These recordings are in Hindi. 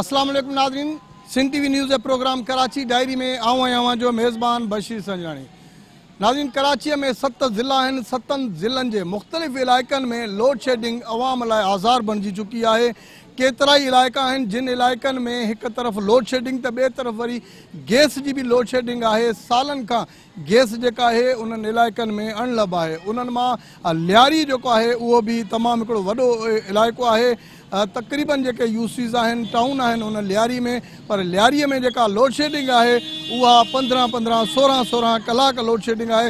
अस्सलाम वालेकुम नाज़रीन, सिंध टीवी न्यूज़ जे प्रोग्राम कराची डायरी में आऊं आहियां जो मेज़बान बशीर संजरानी। नाज़रीन, कराची में 7 ज़िला आहिनि। 7 ज़िलनि जे मुख़्तलिफ़ इलाइक़नि में लोड शेडिंग अवाम लाइ आज़ार बणिजी चुकी आहे। केतिरा ई इलाइक़ा आहिनि जिन इलाइक़नि में हिकु तरफ़ लोड शेडिंग त ॿिए तरफ़ वरी गैस जी बि लोड शेडिंग आहे। सालनि खां गैस जेका आहे उन्हनि इलाइक़नि में अणलब आहे। उन्हनि मां लियारी जेको आहे उहो बि तमामु हिकिड़ो वॾो इलाइक़ो आहे। तक़रीबन जेके यूसीज़ आहिनि, टाउन आहिनि उन लियारी में, पर लियारीअ में जेका लोड शेडिंग आहे उहा 15-15, 16-16 कलाक लोड शेडिंग आहे।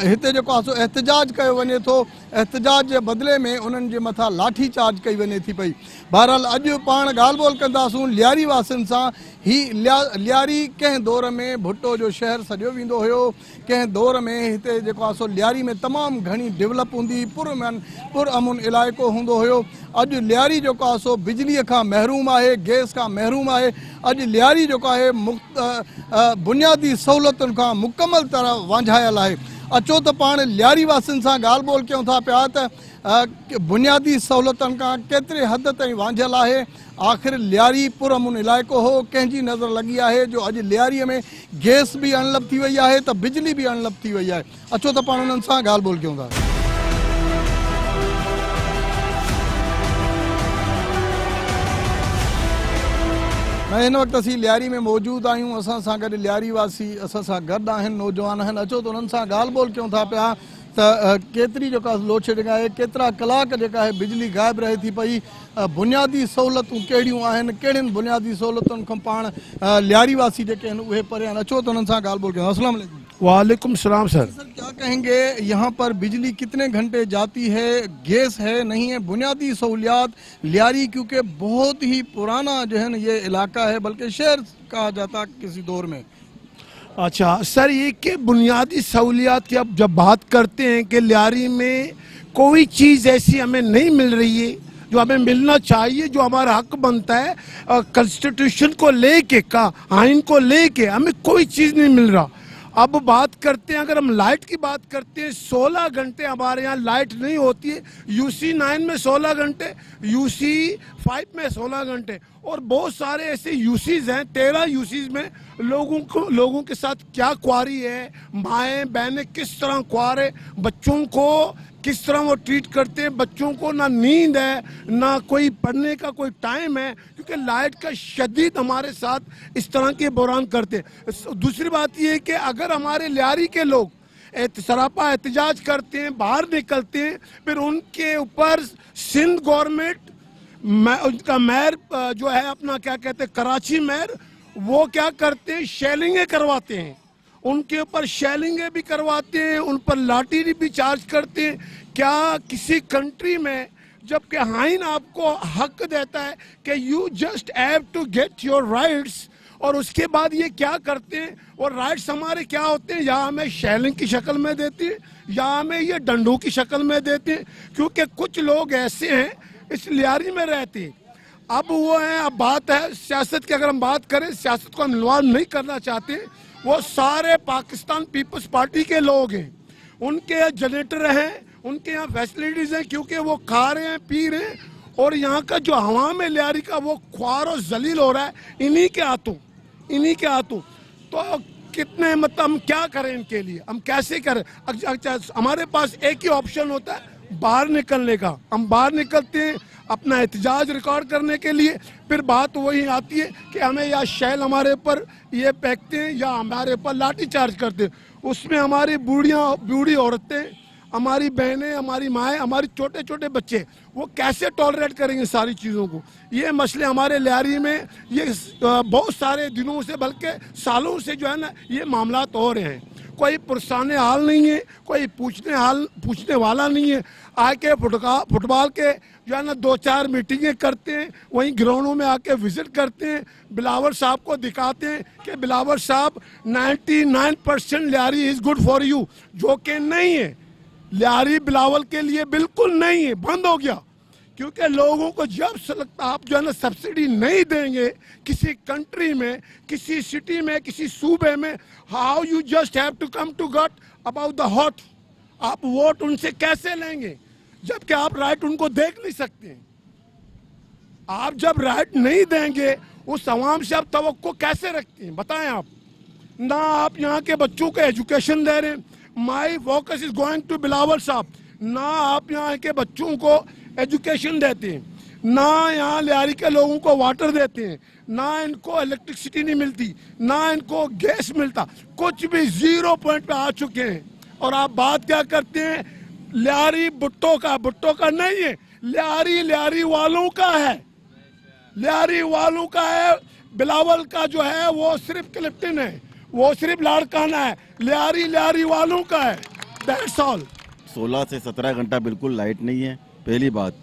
हिते जेको आहे सो एहतजाज कयो वञे थो। एहतजाज जे बदिले में उन्हनि जे मथां लाठी चार्ज कई वञे थी पई। बहरहाल अॼु पाण ॻाल्हि ॿोल कंदासूं लियारी वासियुनि सां। लियारी कंहिं दौर में भुट्टो जो शहर सॼो वेंदो हुयो। कंहिं दौर में हिते जेको आहे सो लियारी में तमामु घणी डेवलप हूंदी, पुरअमन इलाइक़ो हूंदो हुयो। अॼु लियारी जेको आहे सो बिजलीअ खां महरूम आहे, गैस खां महरूम आहे। अॼु लियारी जेको आहे बुनियादी सहूलियतुनि खां मुकमल तरह वांझायल आहे। अचो त पाण लियारी वासियुनि सां ॻाल्हि ॿोल कयूं था पिया त बुनियादी सहूलियतुनि खां केतिरे हद ताईं वांझियल आहे। आख़िर लियारी पुरअमन इलाइक़ो हो, कंहिंजी नज़र लॻी आहे जो अॼु लियारीअ में गैस बि अणलब थी वई आहे त बिजली बि अणलब थी वई आहे। अचो त पाण उन्हनि सां ॻाल्हि ॿोल कयूं था। मैं इन वक्त असी लियारी में मौजूद आहियूं। असां सां गॾु लियारी वासी असां सां गॾु आहिनि, नौजवान आहिनि। अचो त उन्हनि सां ॻाल्हि ॿोल कयूं था पिया त केतिरी जेका लोड शेडिंग आहे, केतिरा कलाक जेका आहे बिजली गायब रहे थी पई। बुनियादी सहूलियतूं कहिड़ियूं आहिनि, कहिड़ियुनि बुनियादी सहूलियतुनि खां पाण लियारी वासी जेके आहिनि उहे परे आहिनि। अचो त उन्हनि सां ॻाल्हि ॿोल कयूं। अस्सलाम वालेकुम। वालेकुम सलाम सर। क्या कहेंगे, यहाँ पर बिजली कितने घंटे जाती है, गैस है नहीं है, बुनियादी सहूलियात लियारी क्योंकि बहुत ही पुराना जो है ना ये इलाका है, बल्कि शहर कहा जाता किसी दौर में। अच्छा सर, ये कि बुनियादी सहूलियात की अब जब बात करते हैं कि लियारी में कोई चीज़ ऐसी हमें नहीं मिल रही है जो हमें मिलना चाहिए, जो हमारा हक बनता है। कॉन्स्टिट्यूशन को लेके का आइन को लेके हमें कोई चीज़ नहीं मिल रहा। अब बात करते हैं, अगर हम लाइट की बात करते हैं, 16 घंटे हमारे यहाँ लाइट नहीं होती है। UC 9 में 16 घंटे, UC 5 में 16 घंटे, और बहुत सारे ऐसे यूसीज हैं। 13 यूसीज में लोगों के साथ क्या क्वारी है, माएँ बहनें किस तरह क्वारे, बच्चों को किस तरह वो ट्रीट करते हैं। बच्चों को ना नींद है, ना कोई पढ़ने का कोई टाइम है, क्योंकि लाइट का शदीद हमारे साथ इस तरह के बहरान करते हैं। दूसरी बात ये है कि अगर हमारे लियारी के लोग सरापा एहतजाज करते हैं, बाहर निकलते हैं, फिर उनके ऊपर सिंध गवर्नमेंट, उनका मेयर जो है अपना क्या कहते हैं कराची मेयर, वो क्या करते हैं शेलिंगें करवाते हैं। उनके ऊपर शेलिंगें भी करवाते हैं, उन पर लाठी भी चार्ज करते हैं। क्या किसी कंट्री में जबकि आइन आपको हक देता है कि you just have to get your rights, और उसके बाद ये क्या करते हैं, और राइट्स हमारे क्या होते हैं, या हमें शेलिंग की शक्ल में देते हैं या हमें ये डंडों की शक्ल में देते हैं। क्योंकि कुछ लोग ऐसे हैं इस लियारी में रहते हैं। अब वो है, अब बात है सियासत की। अगर हम बात करें, सियासत को हम इन्वॉल्व नहीं करना चाहते। वो सारे पाकिस्तान पीपल्स पार्टी के लोग हैं, उनके जनरेटर हैं, उनके यहाँ फैसिलिटीज़ हैं, क्योंकि वो खा रहे हैं, पी रहे हैं, और यहाँ का जो हवा में लियारी का वो ख्वार और जलील हो रहा है इन्हीं के हाथों। तो कितने मतलब हम क्या करें इनके लिए, हम कैसे करें। अच्छा, हमारे पास एक ही ऑप्शन होता है बाहर निकलने का। हम बाहर निकलते हैं अपना एहतजाज रिकॉर्ड करने के लिए, फिर बात वही आती है कि हमें या शैल हमारे ऊपर ये फेंकते हैं या हमारे ऊपर लाठी चार्ज करते हैं। उसमें हमारी बूढ़ी औरतें, हमारी बहनें, हमारी माएँ, हमारे छोटे छोटे बच्चे, वो कैसे टॉलरेट करेंगे सारी चीज़ों को। ये मसले हमारे लियारी में ये बहुत सारे दिनों से, बल्कि सालों से जो है ना ये मामलात हो रहे हैं। कोई पुरसाने हाल नहीं है, कोई पूछने वाला नहीं है। आके फुटबॉल के जो है ना 2-4 मीटिंगें करते हैं, वहीं ग्राउंडों में आके विजिट करते हैं, बिलावल साहब को दिखाते हैं कि बिलावल साहब 99% Lyari is good for you, जो कि नहीं है। लियारी बिलावल के लिए बिल्कुल नहीं है, बंद हो गया। क्योंकि लोगों को जब लगता आप जो है ना सब्सिडी नहीं देंगे किसी कंट्री में, किसी सिटी में, किसी सूबे में, how you just have to come to got about the hot. आप वोट उनसे कैसे लेंगे जबकि आप राइट उनको देख नहीं सकते। आप जब राइट नहीं देंगे उस आवाम से आप तवक्को कैसे रखते हैं, बताएं आप। ना आप यहाँ के बच्चों को एजुकेशन दे रहे हैं, my focus is going to Bilawal साहब, ना आप यहाँ के बच्चों को एजुकेशन देते हैं, ना यहाँ लियारी के लोगों को वाटर देते हैं, ना इनको इलेक्ट्रिसिटी नहीं मिलती, ना इनको गैस मिलता, कुछ भी 0 पॉइंट पे आ चुके हैं। और आप बात क्या करते हैं, लियारी भुट्टो का नहीं है, लियारी वालों का है, लियारी वालों का है। बिलावल का जो है वो सिर्फ क्लिफ्टन है, वो सिर्फ लाड़काना है, लियारी वालों का है, दैट्स ऑल। 16 से 17 घंटा बिल्कुल लाइट नहीं है। पहली बात,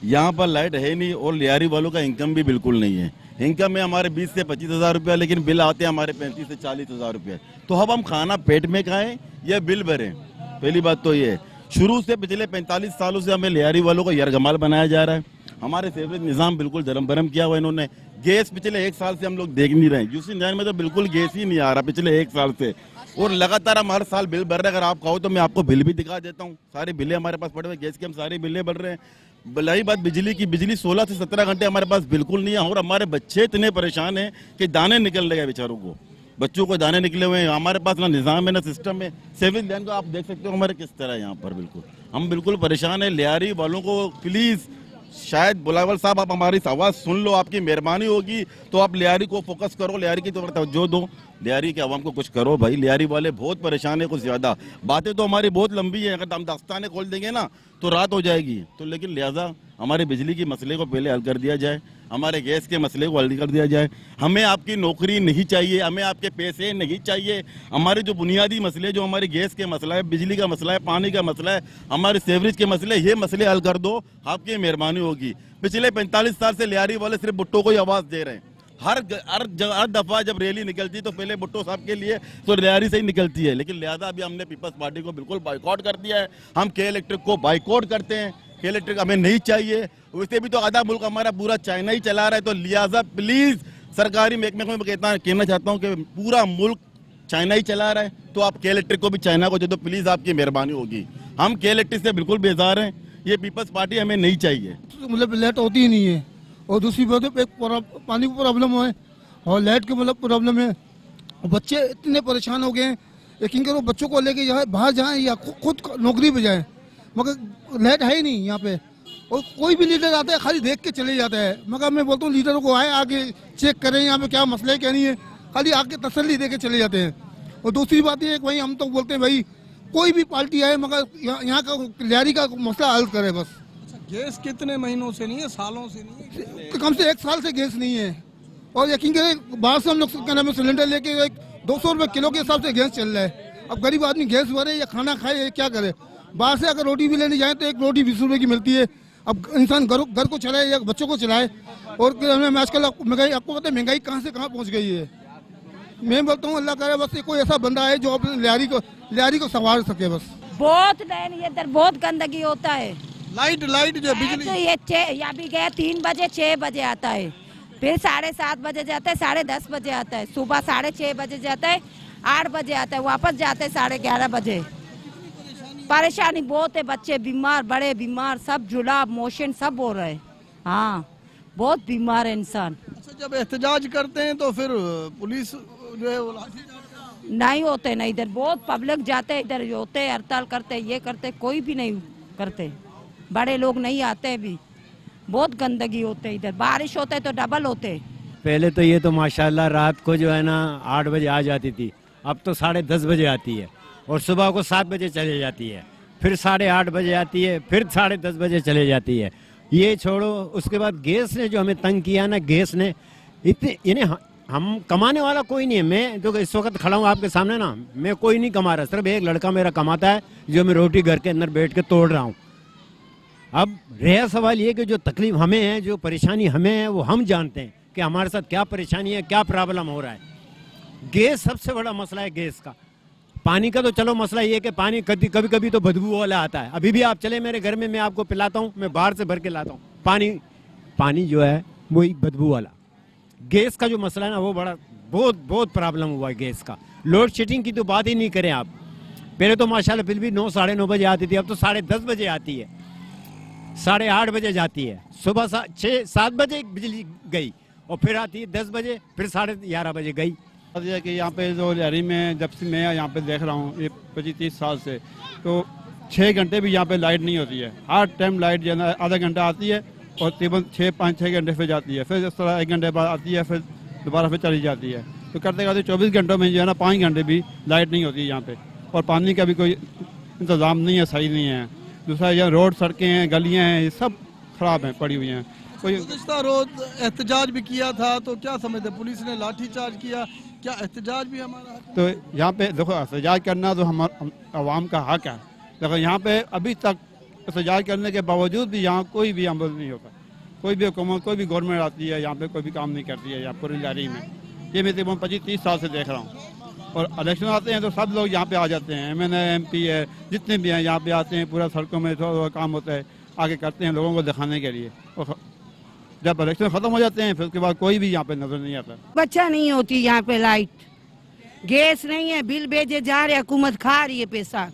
यहाँ पर लाइट है नहीं और लियारी वालों का इनकम भी बिल्कुल नहीं है। इनकम है हमारे 20 से 25 हज़ार रुपया, लेकिन बिल आते हैं हमारे 35 से 40 हज़ार रुपया। तो अब हम खाना पेट में खाएं या बिल भरें? पहली बात तो ये है। शुरू से पिछले 45 सालों से हमें लियारी वालों को यरगमाल बनाया जा रहा है। हमारे सेवरेज निज़ाम बिल्कुल धर्म भरम किया हुआ इन्होंने। गैस पिछले 1 साल से हम लोग देख नहीं रहे हैं, यूसी नैन में तो बिल्कुल गैस ही नहीं आ रहा पिछले 1 साल से, और लगातार हम हर साल बिल भर रहे हैं। अगर आप कहो तो मैं आपको बिल भी दिखा देता हूँ, सारे बिलें हमारे पास पड़े हुए, गैस के हम सारे बिलें भर रहे हैं। भलाई बात बिजली की, बिजली 16 से 17 घंटे हमारे पास बिल्कुल नहीं है, और हमारे बच्चे इतने परेशान हैं कि दाने निकल रहे हैं बेचारों को, बच्चों को दाने निकले हुए हैं। हमारे पास ना निज़ाम है ना सिस्टम है। सेवरेज लाइन को आप देख सकते हो हमारे किस तरह है यहाँ पर, बिल्कुल हम बिल्कुल परेशान है। लियारी वालों को प्लीज़, शायद बुलावल साहब आप हमारी आवाज़ सुन लो, आपकी मेहरबानी होगी तो आप लियारी को फोकस करो, लियारी की तरफ तवज्जो दो, लियारी के आवाम को कुछ करो भाई। लियारी वाले बहुत परेशान है, कुछ ज़्यादा। बातें तो हमारी बहुत लंबी है, अगर हम दस्ताने खोल देंगे ना तो रात हो जाएगी। तो लेकिन लिहाजा हमारे बिजली के मसले को पहले हल कर दिया जाए, हमारे गैस के मसले को हल कर दिया जाए। हमें आपकी नौकरी नहीं चाहिए, हमें आपके पैसे नहीं चाहिए। हमारे जो बुनियादी मसले, जो हमारी गैस के मसला है, बिजली का मसला है, पानी का मसला है, हमारे सेवरेज के मसले, ये मसले हल कर दो, आपकी मेहरबानी होगी। पिछले 45 साल से लियारी वाले सिर्फ भुट्टो को ही आवाज़ दे रहे हैं। हर दफा जब रैली निकलती तो पहले भुट्टो साहब के लिए तो लियारी से ही निकलती है। लेकिन लिहाजा अभी हमने पीपल्स पार्टी को बिल्कुल बाइकआउट कर दिया है। हम के इलेक्ट्रिक को बाइकआउट करते हैं, के इलेक्ट्रिक हमें नहीं चाहिए। वैसे भी तो आधा मुल्क हमारा पूरा चाइना ही चला रहा है, तो लिहाजा प्लीज सरकारी महकमे को मैं कहना चाहता हूँ कि पूरा मुल्क चाइना ही चला रहा है, तो आप के इलेक्ट्रिक को भी चाइना को दे दो, प्लीज आपकी मेहरबानी होगी। हम के इलेक्ट्रिक से बिल्कुल बेजार हैं, ये पीपल्स पार्टी हमें नहीं चाहिए। मतलब लाइट होती ही नहीं है, और दूसरी बात एक पानी की प्रॉब्लम है और लाइट की मतलब प्रॉब्लम है। और बच्चे इतने परेशान हो गए हैं, यकीन करो बच्चों को लेके जाए बाहर जाएं या खुद नौकरी पे जाएं, मगर लाइट है ही नहीं यहाँ पे। और कोई भी लीडर आता है खाली देख के चले जाता है, मगर मैं बोलता हूँ लीडरों को आए आगे चेक करें यहाँ पे क्या मसला है क्या नहीं है, खाली आके तसल्ली दे के चले जाते हैं। और दूसरी बात ये है कि भाई हम तो बोलते हैं भाई कोई भी पार्टी आए मगर यहाँ का लियारी का मसला हल करे बस। गैस कितने महीनों से नहीं है, सालों से नहीं है, कम से 1 साल से गैस नहीं है। और यकीन करें बाहर से हम लोग क्या नाम है सिलेंडर लेके 200 रुपये किलो के हिसाब से गैस चल रहा है। अब गरीब आदमी गैस भरे या खाना खाए या क्या करे। बाहर से अगर रोटी भी लेने जाए तो एक रोटी 20 रुपये की मिलती है। अब इंसान घर को चलाए या बच्चों को चलाए। और आजकल महंगाई, आपको पता है महंगाई कहाँ से कहाँ पहुँच गई है। मैं बोलता हूँ अल्लाह करे बस ये कोई ऐसा बंदा है जो अपने लियारी को संभाल सके बस। बहुत इधर बहुत गंदगी होता है। लाइट जो बिजली तो ये या भी गया 3 बजे 6 बजे आता है, फिर 7:30 बजे जाता है, 10:30 बजे आता है, सुबह 6:30 बजे जाता है, 8 बजे आता है, वापस जाते हैं 11:30 बजे। परेशानी बहुत है, बच्चे बीमार, बड़े बीमार, सब जुलाब मोशन सब हो रहे हैं। हाँ बहुत बीमार है इंसान। अच्छा, जब एहतजाज करते हैं तो फिर पुलिस जो है वो लाठीचार्ज नहीं होते ना, इधर बहुत पब्लिक जाते हैं, इधर होते हैं, हड़ताल करते, ये करते, कोई भी नहीं करते, बड़े लोग नहीं आते भी। बहुत गंदगी होते इधर, बारिश होते है तो डबल होते। पहले तो ये तो माशाल्लाह रात को जो है ना 8 बजे आ जाती थी, अब तो 10:30 बजे आती है, और सुबह को 7 बजे चले जाती है, फिर 8:30 बजे आती है, फिर 10:30 बजे चले जाती है। ये छोड़ो, उसके बाद गैस ने जो हमें तंग किया ना, गैस ने इतने, यानी हम कमाने वाला कोई नहीं है। मैं जो इस वक्त खड़ा हूँ आपके सामने ना, मैं कोई नहीं कमा रहा, सिर्फ एक लड़का मेरा कमाता है जो मैं रोटी घर के अंदर बैठ के तोड़ रहा हूँ। अब रहा सवाल ये कि जो तकलीफ हमें है, जो परेशानी हमें है, वो हम जानते हैं कि हमारे साथ क्या परेशानी है, क्या प्रॉब्लम हो रहा है। गैस सबसे बड़ा मसला है गैस का। पानी का तो चलो मसला ये है कि पानी कभी कभी तो बदबू वाला आता है। अभी भी आप चले मेरे घर में, मैं आपको पिलाता हूँ, मैं बाहर से भर के लाता हूँ पानी जो है वही बदबू वाला। गैस का जो मसला है ना, वो बड़ा बहुत प्रॉब्लम हुआ है गैस का। लोड शेडिंग की तो बात ही नहीं करें आप। पहले तो माशाल्लाह फिर भी 9 साढ़े 9 बजे आती थी, अब तो 10:30 बजे आती है, 8:30 बजे जाती है, सुबह 6-7 बजे बिजली गई, और फिर आती है 10 बजे, फिर 11:30 बजे गई। बात यह है कि यहाँ पे जो लियारी में जब से मैं यहाँ पे देख रहा हूँ ये 25-30 साल से, तो 6 घंटे भी यहाँ पे लाइट नहीं होती है। हर टाइम लाइट जो है ना आधा घंटा आती है और तकरीबन 5-6 घंटे फिर जाती है, फिर इस तरह 1 घंटे बाद आती है, फिर दोबारा फिर चली जाती है। तो करते करते 24 घंटों में जो है ना 5 घंटे भी लाइट नहीं होती है यहाँ पे, और पानी का भी कोई इंतज़ाम नहीं है, सही नहीं है। दूसरा यहाँ रोड, सड़कें हैं, गलियाँ हैं, ये सब खराब हैं, पड़ी हुई हैं। कोई गुज़िश्ता रोज एहतजाज भी किया था, तो क्या समझते, पुलिस ने लाठीचार्ज किया, क्या एहतजाज भी हमारा हक है? तो यहाँ पे देखो एहतजाज करना तो हमारा आवाम का हक है, लेकिन यहाँ पे अभी तक एहतजाज करने के बावजूद भी यहाँ कोई भी अमल नहीं होता। कोई भी हुकूमत, कोई भी गवर्नमेंट आती है यहाँ पे कोई भी काम नहीं करती है यहाँ पूरी लियारी में। ये मैं तकरीबन 25-30 साल से देख रहा हूँ। और इलेक्शन आते हैं तो सब लोग यहाँ पे आ जाते हैं, MNA MP है, जितने भी हैं यहाँ पे आते हैं, पूरा सड़कों में थोड़ा काम होता है, आगे करते हैं लोगों को दिखाने के लिए। और जब इलेक्शन खत्म हो जाते हैं फिर उसके बाद कोई भी यहाँ पे नजर नहीं आता। बच्चा नहीं होती यहाँ पे, लाइट, गैस नहीं है, बिल भेजे जा रहे, हुकूमत खा रही है पैसा,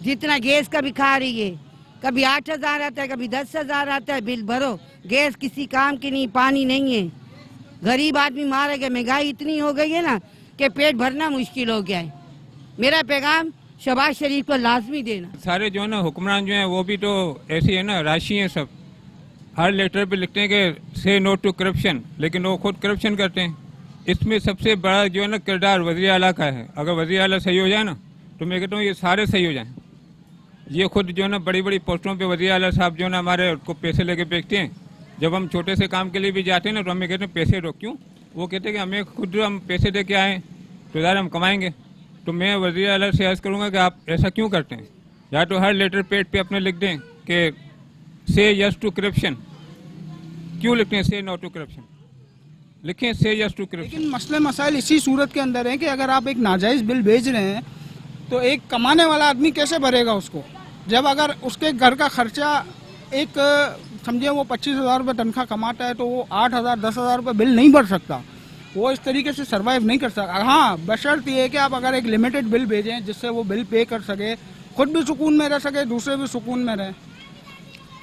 जितना गैस का भी खा रही है। कभी 8,000 आता है, कभी 10,000 आता है, बिल भरो, गैस किसी काम की नहीं, पानी नहीं है, गरीब आदमी मारा गया। महंगाई इतनी हो गई है ना कि पेट भरना मुश्किल हो गया है। मेरा पैगाम शहबाज शरीफ को लाजमी देना। सारे जो है ना हुक्मरान जो हैं वो भी तो ऐसी है ना, राशि हैं सब। हर लेटर पे लिखते हैं कि से नो टू करप्शन, लेकिन वो खुद करप्शन करते हैं। इसमें सबसे बड़ा जो है ना किरदार वज़ीर आला का है। अगर वज़ीर आला सही हो जाए ना तो मैं कहता हूँ ये सारे सही हो जाएं। ये खुद जो है ना बड़ी बड़ी पोस्टों पे वज़ीर आला साहब जो है ना हमारे को पैसे लेके बेचते हैं। जब हम छोटे से काम के लिए भी जाते हैं ना तो हमें कहते हैं पैसे दो, क्यों? वो कहते हैं कि हमें खुद हम पैसे दे के आए तो ज़्यादा हम कमाएंगे। तो मैं वज़ीर आला से अर्ज़ करूँगा कि आप ऐसा क्यों करते हैं? या तो हर लेटर पेड पे अपने लिख दें कि से यस टू करप्शन। क्यों लिखते हैं से नो टू करप्शन? लिखें से यस टू करप्शन। लेकिन मसले मसाइल इसी सूरत के अंदर हैं कि अगर आप एक नाजायज़ बिल भेज रहे हैं तो एक कमाने वाला आदमी कैसे भरेगा उसको, जब अगर उसके घर का खर्चा एक समझे वो 25,000 रुपये तनख्वाह कमाता है तो वो 8,000 10,000 रुपये बिल नहीं भर सकता, वो इस तरीके से सरवाइव नहीं कर सकता। हाँ, बशर्त ये है कि आप अगर एक लिमिटेड बिल भेजें जिससे वो बिल पे कर सके, खुद भी सुकून में रह सके, दूसरे भी सुकून में रहें।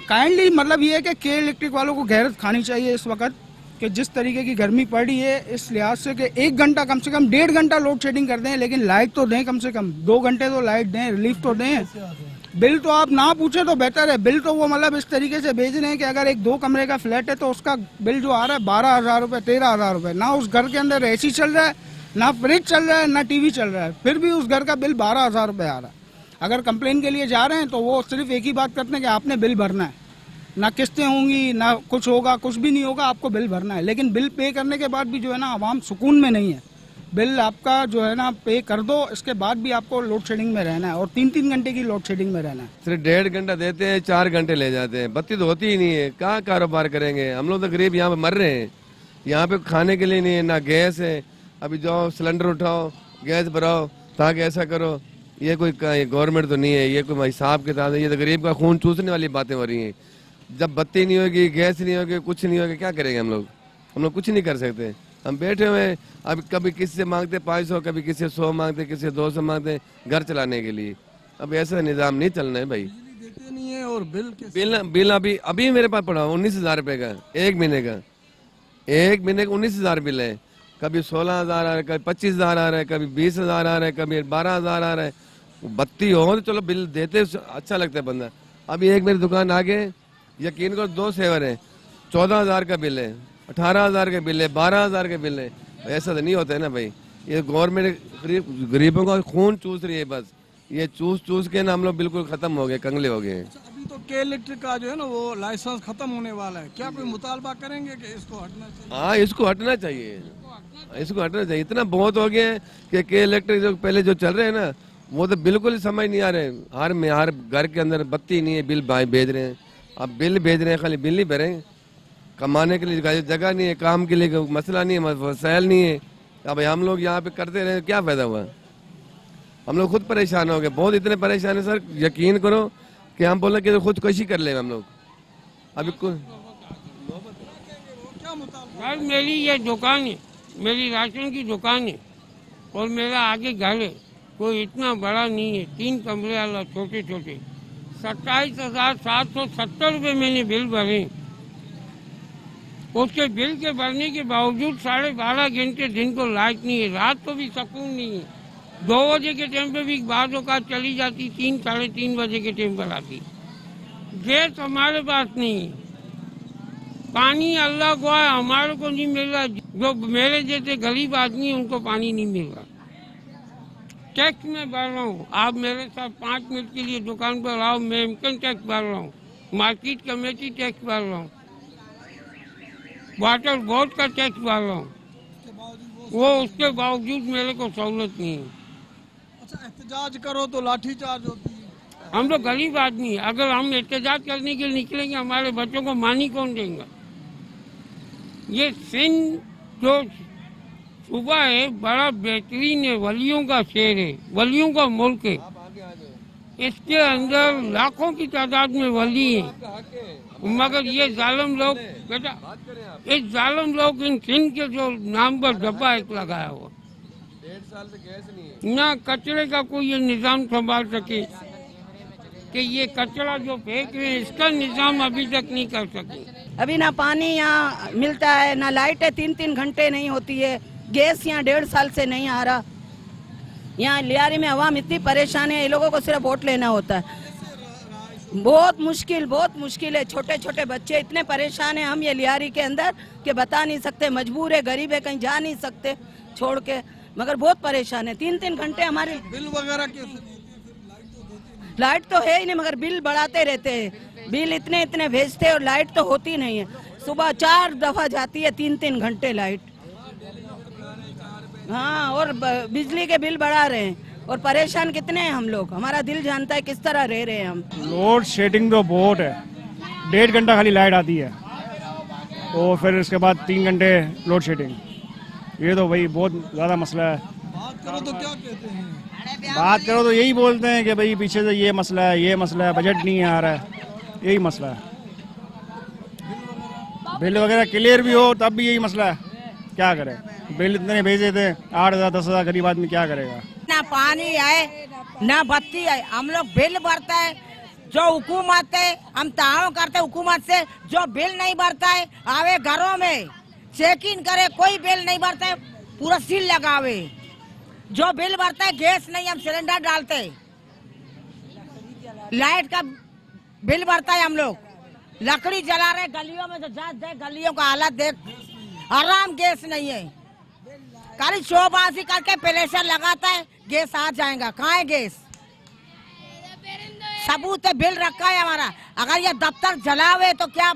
काइंडली मतलब ये है कि के इलेक्ट्रिक वालों को गैरत खानी चाहिए इस वक्त कि जिस तरीके की गर्मी पड़ रही है, इस लिहाज से कि 1 घंटा कम से कम 1.5 घंटा लोड शेडिंग कर दें, लेकिन लाइट तो दें, कम से कम 2 घंटे तो लाइट दें, रिलीफ तो दें। बिल तो आप ना पूछे तो बेहतर है। बिल तो वो मतलब इस तरीके से भेज रहे हैं कि अगर एक 2 कमरे का फ्लैट है तो उसका बिल जो आ रहा है 12,000 रुपये 13,000 रुपये। ना उस घर के अंदर AC चल रहा है, ना फ्रिज चल रहा है, ना TV चल रहा है, फिर भी उस घर का बिल 12,000 रुपये आ रहा है। अगर कंप्लेन के लिए जा रहे हैं तो वो सिर्फ एक ही बात करते हैं कि आपने बिल भरना है, ना किस्तें होंगी, ना कुछ होगा, कुछ भी नहीं होगा, आपको बिल भरना है। लेकिन बिल पे करने के बाद भी जो है ना आवाम सुकून में नहीं है। बिल आपका जो है ना पे कर दो, इसके बाद भी आपको लोड शेडिंग में रहना है और 3-3 घंटे की लोड शेडिंग में रहना है। सिर्फ 1.5 घंटा देते हैं, 4 घंटे ले जाते हैं। बत्ती तो होती ही नहीं है, कहाँ कारोबार करेंगे हम लोग? तो गरीब यहाँ पे मर रहे हैं, यहाँ पे खाने के लिए नहीं है, ना गैस है। अभी जाओ सिलेंडर उठाओ, गैस भराओ, ताकि ऐसा करो। ये कोई गवर्नमेंट तो नहीं है, ये कोई हिसाब किताब है। ये तो गरीब का खून चूसने वाली बातें हो रही हैं। जब बत्ती नहीं होगी, गैस नहीं होगी, कुछ नहीं होगा, क्या करेंगे हम लोग? हम लोग कुछ नहीं कर सकते। हम बैठे हुए हैं, अब कभी किसी से मांगते 500, कभी किसी से 100 मांगते, किसी से 200 मांगते घर चलाने के लिए। अब ऐसा निज़ाम नहीं चलना है भाई। देते नहीं है और बिल अभी मेरे पास पड़ा 19,000 रुपये का, 1 महीने का। 1 महीने का 19,000 बिल है। कभी 16,000 आ रहा है, कभी 25,000 आ रहा है, कभी 20,000 आ रहा है, कभी 12,000 आ रहा है। बत्ती हो तो चलो बिल देते अच्छा लगता है बंदा। अभी एक मेरी दुकान आगे यकीन करो 2 सेवर है, 14,000 का बिल है, 18,000 का बिल है, 12,000 का बिल है। ऐसा तो नहीं होता है ना भाई। ये गवर्नमेंट गरीबों का खून चूस रही है बस। ये चूस के ना हम लोग बिल्कुल खत्म हो गए, कंगले हो गए। अभी तो के इलेक्ट्रिक का जो है ना वो लाइसेंस खत्म होने वाला है, क्या कोई मुतालबा करेंगे कि इसको हटना चाहिए? हाँ, इसको हटना चाहिए, इसको हटना चाहिए। इतना बहुत हो गया है कि के इलेक्ट्रिक जो पहले जो चल रहे हैं ना वो तो बिल्कुल ही समझ नहीं आ रहे। हर घर के अंदर बत्ती नहीं है, बिल भेज रहे हैं। अब बिल भेज रहे हैं, खाली बिल ही भरें। कमाने के लिए जगह नहीं है, काम के लिए मसला नहीं है, वसाइल नहीं है। अब हम लोग यहाँ पे करते रहे, क्या फायदा हुआ? हम लोग खुद परेशान हो गए, बहुत इतने परेशान है सर, यकीन करो कि हम बोले कि खुदकुशी कर ले हम लोग। अभी यार मेरी ये दुकान है, मेरी राशन की दुकान है और मेरा आगे घर है, कोई इतना बड़ा नहीं है, 3 कमरे वाला, छोटे छोटे। 27,770 रुपये मैंने बिल भरे। उसके बिल के भरने के बावजूद 12.5 घंटे दिन को लाइट नहीं है, रात को भी सुकून नहीं है। 2 बजे के टाइम पे भी बाज़ औक़ात चली जाती, 3 साढ़े 3 बजे के टाइम पर आती। गैस हमारे पास नहीं है, पानी अल्लाह को है, हमारे को नहीं मिल रहा। जो मेरे जैसे गरीब आदमी है उनको पानी नहीं मिल रहा। टैक्स में भर रहा हूँ, आप मेरे साथ 5 मिनट के लिए दुकान पर आओ, मैं इनकम टैक्स भर रहा हूँ, मार्केट कमेटी टैक्स भर रहा हूँ, वाटर बोर्ड का टैक्स भर रहा हूँ, वो उसके बावजूद मेरे को सहूलत नहीं है। अच्छा, एहतजाज करो तो लाठी चार्ज होती है। हम तो गरीब आदमी है, अगर हम एहतजाज करने के लिए निकलेंगे हमारे बच्चों को मानी कौन देगा। ये सिंध जो सूबा है बड़ा बेहतरीन है, वलियों का शहर है, वलियों का मुल्क है। इसके अंदर लाखों की तादाद में वली हैं, मगर ये जालिम लोग बेटा, इस जालिम लोग इन सिंध के जो नाम पर डब्बा एक लगाया हुआ, 1.5 साल से गैस नहीं है। ना कचरे का कोई ये निज़ाम संभाल सके कि ये कचरा जो फेंक रहे हैं इसका निज़ाम अभी तक नहीं कर सके। अभी ना पानी यहाँ मिलता है, ना लाइटें 3-3 घंटे नहीं होती है, गैस यहाँ 1.5 साल से नहीं आ रहा। यहाँ लियारी में आवाम इतनी परेशान है, ये लोगों को सिर्फ वोट लेना होता है। बहुत मुश्किल है। छोटे छोटे बच्चे इतने परेशान हैं हम ये लियारी के अंदर कि बता नहीं सकते। मजबूर है, गरीब है, कहीं जा नहीं सकते छोड़ के, मगर बहुत परेशान है। 3-3 घंटे हमारे बिल वगैरह कैसे? लाइट तो है ही नहीं, मगर बिल बढ़ाते रहते हैं। बिल इतने भेजते हैं और लाइट तो होती नहीं है। सुबह 4 दफा जाती है, 3-3 घंटे लाइट। हाँ, और बिजली के बिल बढ़ा रहे हैं और परेशान कितने हैं हम लोग। हमारा दिल जानता है किस तरह रह रहे हैं हम। लोड शेडिंग तो बहुत है, 1.5 घंटा खाली लाइट आती है और फिर उसके बाद 3 घंटे लोड शेडिंग। ये तो भाई बहुत ज़्यादा मसला है। बात करो तो क्या कहते हैं? बात करो तो यही बोलते हैं कि भाई पीछे से ये मसला है, बजट नहीं आ रहा है, यही मसला है। बिल वगैरह क्लियर भी हो तब भी यही मसला है, क्या करें। बिल इतने भेजे थे 8,000 10,000, गरीब आदमी क्या करेगा। ना पानी है ना बत्ती है, हम लोग बिल भरता है। जो हुकूमत है हम ताव करते हुकूमत से, जो बिल नहीं भरता है आवे घरों में चेक इन करे, कोई बिल नहीं भरता है पूरा सील लगावे। जो बिल भरता है गैस नहीं, हम सिलेंडर डालते, लाइट का बिल भरता है हम लोग, लकड़ी जला रहे गलियों में, तो जा देख गलियों का हालत देख, आराम गैस नहीं है। खाली शोबाजी करके प्रेशर लगाता है गैस आ जाएगा, कहाँ है गैस? सबूत है, बिल रखा है हमारा। अगर ये दफ्तर जलावे तो क्या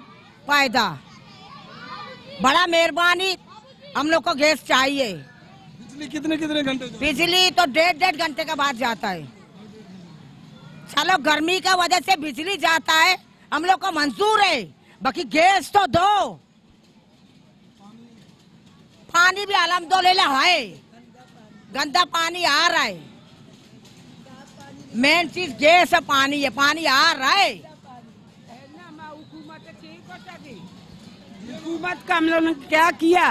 फायदा। बड़ा मेहरबानी, हम लोग को गैस चाहिए। बिजली कितने घंटे? बिजली तो 1.5 घंटे के बाद जाता है। चलो गर्मी का वजह से बिजली जाता है, हम लोग को मंजूर है, बाकी गैस तो दो। पानी भी अल्हम्दुलिल्लाह है, गंदा पानी आ रहा है। मेन चीज गैस है, पानी है, पानी आ रहा है। हुकूमत का हम लोग ने क्या किया?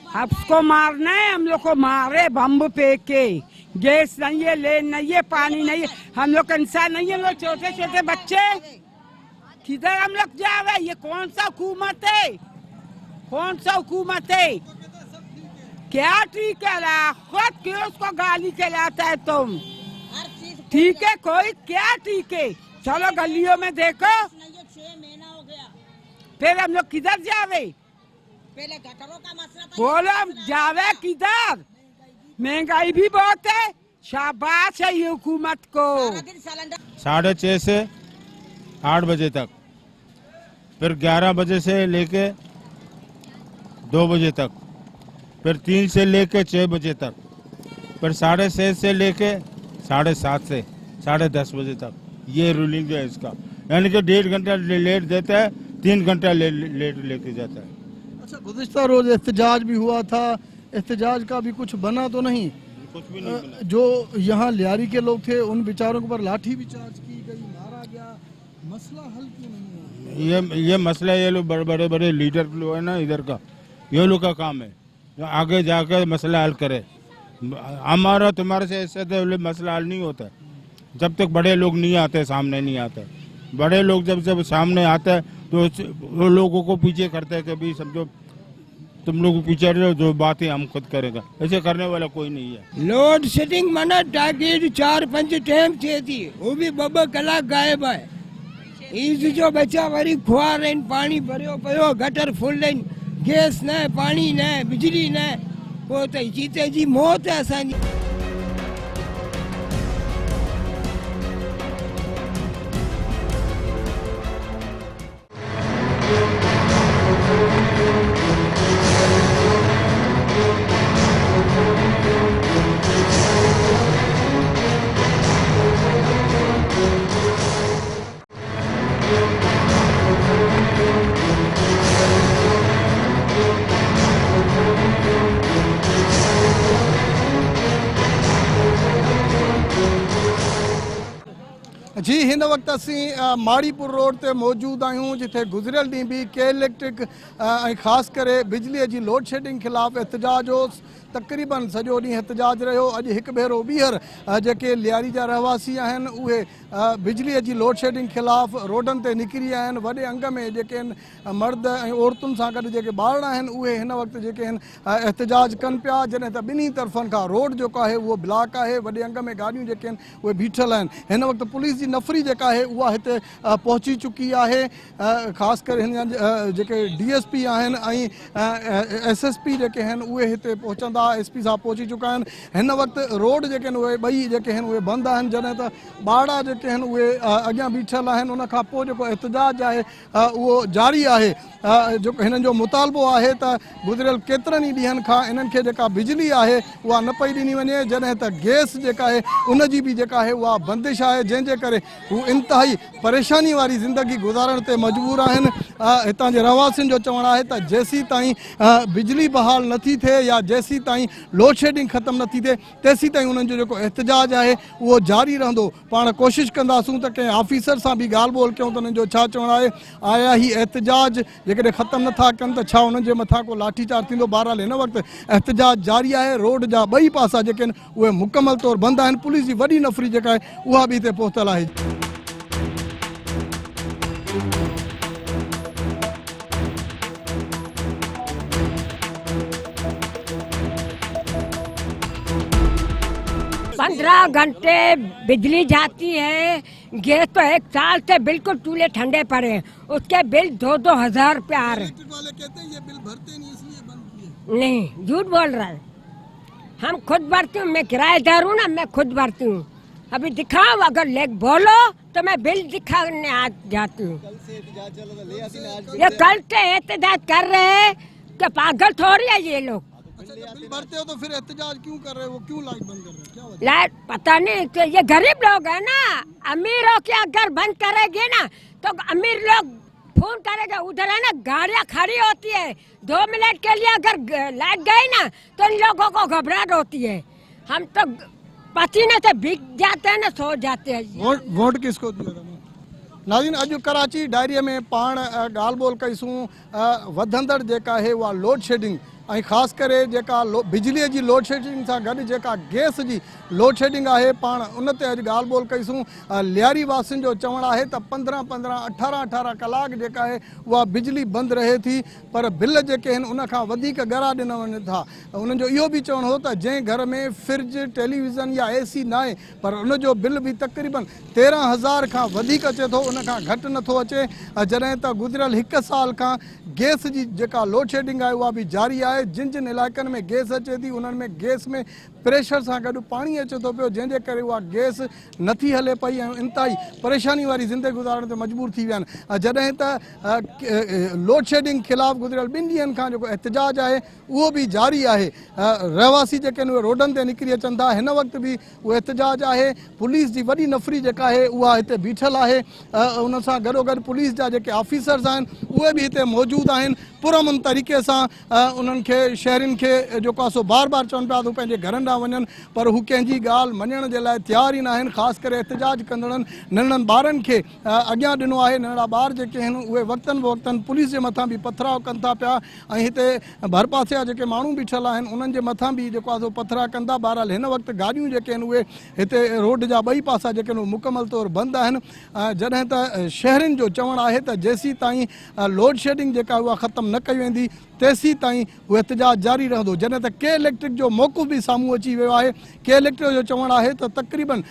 हमको मारना है, हम लोग को मारे बम फेंक के। गैस नहीं है, लेन नहीं है, पानी नहीं है, हम लोग इंसान नहीं है, हम लोग छोटे छोटे बच्चे किधर हम लोग जावे? ये कौन सा हुकूमत है? कौन सा हुकूमत है? क्या ठीक है? खुद क्यों उसको गाली खिलाता है तुम? ठीक है, कोई क्या ठीक है? चलो गलियों में देखो, 6 महीना हो गया। फिर हम लोग किधर जावे? पहले गटरों का मसला था, बोलो हम जावे किधर? महंगाई भी बहुत है। शाबाश है ये हुकूमत को। 6:30 से 8 बजे तक, फिर 11 बजे से लेके 2 बजे तक, फिर 3 से लेके 6 बजे तक, फिर 6:30 से लेके 7:30 से 10:30 बजे तक। ये रूलिंग है इसका, यानी कि 1.5 घंटा लेट देता है, 3 घंटा लेट लेके जाता है। अच्छा, गुज़िश्ता रोज एहतजाज भी हुआ था, एहतजाज का भी कुछ बना तो नहीं? कुछ भी नहीं बना। जो यहाँ लियारी के लोग थे उन बेचारों के ऊपर लाठी भी चार्ज की गई, मारा गया, मसला हल क्यों नहीं हुआ? ये मसला ये लोग बड़े लीडर लोग है ना इधर का, ये लोग का काम है आगे जाकर मसला हल करे। हमारा तुम्हारे से ऐसे तो मसला हल नहीं होता जब तक बड़े लोग नहीं आते, सामने नहीं आते। बड़े लोग जब सामने आते हैं तो वो लोगों को पीछे करते हैं कि भी समझो तुम लोग पीछे रहो, जो बातें हम खुद करेगा, ऐसे करने वाला कोई नहीं है। लोड शेडिंग माना टाकी 4-5 टाइम थिए थी, वो भी 2 कलाक गायब है। ईज जो बचा वरी खुआर आहिनि, पाणी भरियो पियो, गटर फुल आहिनि, गैस न, पाणी न, बिजली न, पोइ त चीते जी मौत आहे असांजी। जी हिन वक्त असीं माड़ीपुर रोड ते मौजूद आहियूं, जिथे गुज़रियल ॾींहुं भी के इलेक्ट्रिक ऐं ख़ासि करे बिजलीअ जी लोड शेडिंग ख़िलाफ़ एहतजाज हो। तक़रीबन सॼो ॾींहुं एहतजाज रहियो। अॼु हिकु भेरो ॿीहर जेके लियारी जा रहवासी आहिनि उहे बिजलीअ जी लोड शेडिंग ख़िलाफ़ रोडनि ते निकिरी आया आहिनि। वॾे अंग में जेके आहिनि मर्द ऐं औरतुनि सां गॾु जेके ॿार आहिनि उहे हिन वक़्तु जेके आहिनि एहतजाज कनि पिया, जॾहिं त ॿिन्ही तरफ़नि खां रोड जेको आहे उहो ब्लॉक आहे। वॾे अंग में गाॾियूं जेके आहिनि उहे बीठल आहिनि। हिन वक़्तु पुलिस जी नफ़री जेका आहे उहा हिते पहुची चुकी आहे। ख़ासि करे हिन जेके DSP आहिनि ऐं SSP जेके आहिनि उहे हिते पहुचंदा, SP साहब पहुची चुका आहिनि। हिन वक़्तु रोड जेके आहिनि उहे ॿई जेके आहिनि उहे बंदि आहिनि, जॾहिं त ॿार जेके आहिनि उहे अॻियां बीठल आहिनि। उन खां पोइ जेको एहतजाज आहे उहो जारी आहे। जेको हिननि जो मुतालबो आहे त गुज़रियल केतिरनि ई ॾींहंनि खां इन्हनि खे जेका बिजली आहे उहा न पई ॾिनी वञे, जॾहिं त गैस जेका आहे उन जी बि जेका आहे उहा बंदिश आहे, जंहिंजे करे हू इंतिहाई परेशानी वारी ज़िंदगी गुज़ारण ते मजबूर आहिनि। हितां जे रहवासियुनि जो चवणु आहे त जेसीं ताईं बिजली बहाल नथी थिए या जेसीं ताईं लोड शेडिंग ख़तमु नथी थिए तेसीं ताईं उन्हनि जो जेको एहतजाज आहे उहो जारी रहंदो। पाण कोशिशि कंदासूं त कंहिं ऑफिसर सां बि ॻाल्हि ॿोल कयूं त उन्हनि जो छा चवणु आहे। आया ही एहतजाज जेकॾहिं ख़तमु नथा कनि त छा उन्हनि जे मथां को लाठीचार्ज थींदो? बहरहाल हिन वक़्तु एहतजाज जारी आहे। रोड जा ॿई पासा जेके आहिनि उहे मुकमल तौरु बंदि आहिनि। पुलिस जी वॾी नफ़री जेका आहे उहा बि हिते पहुतल आहे। पंद्रह घंटे बिजली जाती है, गैस तो 1 साल से बिल्कुल चूल्हे ठंडे पड़े, उसके बिल 2-2 हज़ार रुपये आ रहे। वाले कहते हैं ये बिल भरते नहीं इसलिए बंद किए। नहीं, झूठ बोल रहा है। हम खुद भरती हूँ, मैं किराएदार हूँ ना, मैं खुद भरती हूँ। अभी दिखाओ, अगर लेक बोलो तो मैं बिल दिखाने आ जाती हूँ। ये कल से एहतजाज कर रहे हैं कि पागल थोड़ी है ये लोग। बिल भरते हो तो फिर एहतजाज क्यों कर रहे हो? क्यों लाइट बंद कर रहे हो? क्या वजह? लाइट पता नहीं, तो ये गरीब लोग है ना, अमीरों के अगर बंद करेंगे ना तो अमीर लोग फोन करेगा। उधर है ना गाड़ियाँ खड़ी होती है, 2 मिनट के लिए अगर लाइट गई ना तो इन लोगों को घबराहट होती है। हम तो पसीने से भीग जाते हैं ना, सो जाते हैं। वोट किसको दिया था? नाज़रीन, अॼु कराची डायरीअ में पाण ॻाल्हि ॿोल कईसूं वधंदड़ जेका आहे उहा लोड शेडिंग ऐं ख़ासि करे जेका बिजलीअ जी लोड शेडिंग सां गॾु जेका गैस जी लोड शेडिंग आहे, पाण उन ते अॼु ॻाल्हि ॿोल कईसूं। लियारी वासियुनि जो चवणु आहे त 15-15, 18-18 कलाक जेका आहे उहा बिजली बंदि रहे थी, पर बिल जेके आहिनि उन खां वधीक ॻरा ॾिना वञनि था। उन्हनि जो इहो बि चवणु हो त जंहिं घर में फ्रिज, टेलीविज़न या AC न आहे पर उन जो बिल बि तक़रीबन 13,000 खां वधीक अचे थो, उन खां घटि नथो अचे। जॾहिं त गुज़रियल 1 साल खां गैस जी जेका लोड शेडिंग आहे उहा बि जारी आहे। जिन जिन इलाइक़नि में गैस अचे थी उन्हनि में गैस में प्रेशर सां गॾु पाणी अचे थो पियो, जंहिंजे करे उहा गैस नथी हले पई ऐं इंतिहाई परेशानी वारी ज़िंदगी गुज़ारण ते मजबूर थी विया आहिनि। जॾहिं त लोड शेडिंग ख़िलाफ़ गुज़रियल 2 ॾींहंनि खां जेको एहतजाज आहे उहो बि जारी आहे। रहवासी जेके आहिनि उहे रोडनि ते निकिरी अचनि था। हिन वक़्तु बि उहो एहतजाज आहे। पुलिस जी वॾी नफ़री जेका आहे उहा हिते बीठल आहे। उन सां गॾोगॾु पुलिस जा जेके ऑफिसर्स आहिनि उहे बि हिते मौजूदु मौजूद आहिनि पुरअमन तरीक़े सां उन्हनि खे शहरियुनि खे जेको आहे सो बार बार चवनि पिया त पंहिंजे घरनि ॾांहुं वञनि, पर हू कंहिंजी ॻाल्हि मञण जे लाइ तयार ई न आहिनि। ख़ासि करे एहतिजाज कंदड़नि नंढड़नि ॿारनि खे अॻियां ॾिनो आहे। नंढड़ा ॿार जेके आहिनि उहे वक़्तनि फ़वक़्तनि पुलिस जे मथां बि पथराव कनि था पिया ऐं हिते भर पासे जा जेके माण्हू बीठल आहिनि उन्हनि जे मथां बि जेको आहे सो पथरा कनि था। बहरहाल हिन वक़्तु गाॾियूं जेके आहिनि उहे हिते रोड जा ॿई पासा जेके आहिनि मुकमल तौरु बंदि आहिनि। जॾहिं त शहरनि जो चवणु आहे त जेसीं ताईं लोड शेडिंग जेका उहा ख़तमु न कई वेंदी तेसीं ताईं उहो एहतिजाज जारी रहंदो। जॾहिं त के इलेक्ट्रिक जो मौक़िफ़ बि साम्हूं अची वियो आहे। के इलेक्ट्रिक जो चवणु आहे त तक़रीबन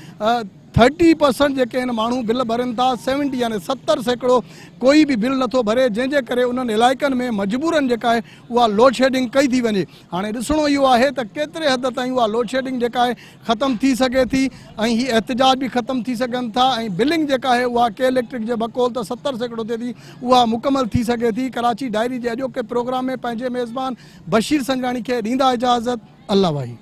30% जेके आहिनि माण्हू बिल भरनि था, 70 यानी 70% कोई बि बिल नथो भरे, जंहिंजे करे उन्हनि इलाइक़नि में मजबूरन जेका आहे उहा लोड शेडिंग कई थी वञे। हाणे ॾिसणो इहो आहे त केतिरे हद ताईं उहा लोड शेडिंग जेका आहे ख़तमु थी सघे थी ऐं हीअ एहतिजाज बि ख़तमु थी सघनि था ऐं बिलिंग जेका आहे उहा के इलेक्ट्रिक जे बक़ौल त 70% ते थी उहा मुकमल थी सघे थी। कराची डायरी जे अॼोके प्रोग्राम में पंहिंजे मेज़बान बशीर संजाणी खे ॾींदा इजाज़त। अल्लाह भाई।